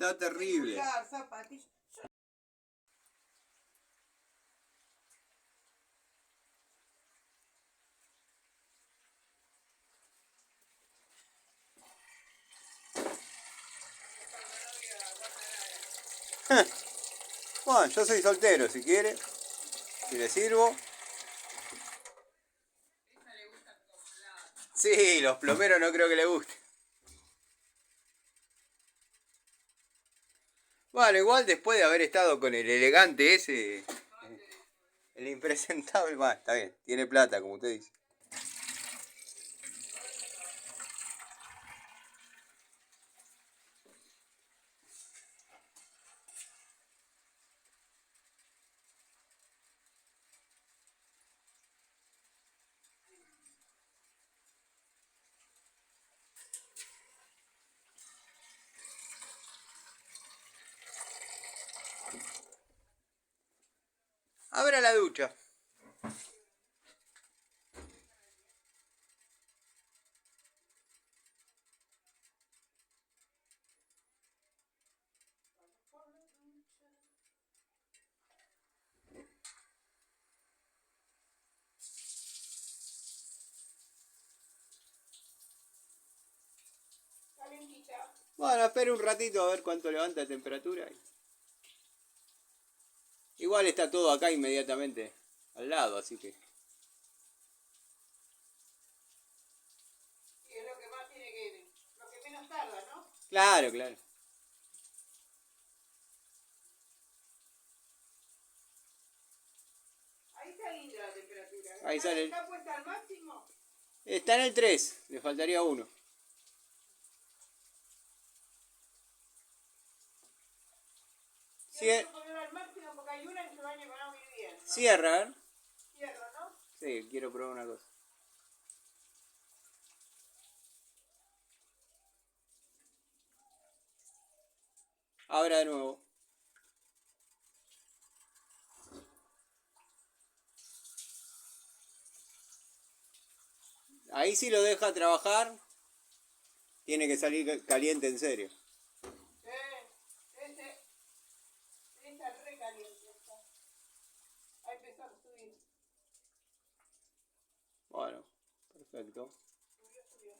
está terrible. Zapatillas. Bueno, yo soy soltero, si quiere. Si le sirvo. Sí, los plomeros no creo que le guste. Bueno, igual después de haber estado con el elegante ese, el impresentable, bueno, está bien, tiene plata, como usted dice. Abra la ducha. Bueno, espere un ratito a ver cuánto levanta la temperatura. Igual está todo acá inmediatamente al lado, así que... Sí, es lo que más tiene que... Lo que menos tarda, ¿no? Claro, claro. Ahí está linda la temperatura. Ahí sale. ¿Está puesta al máximo? Está en el 3, le faltaría 1. Hay que ponerlo al máximo porque hay una que se baña con agua hirviendo. Cierra, ¿eh? Cierro, ¿no? Sí, quiero probar una cosa. Ahora de nuevo. Ahí sí lo deja trabajar. Tiene que salir caliente en serio. Está re caliente. Ahí empezó a subir. Bueno, perfecto. Subió.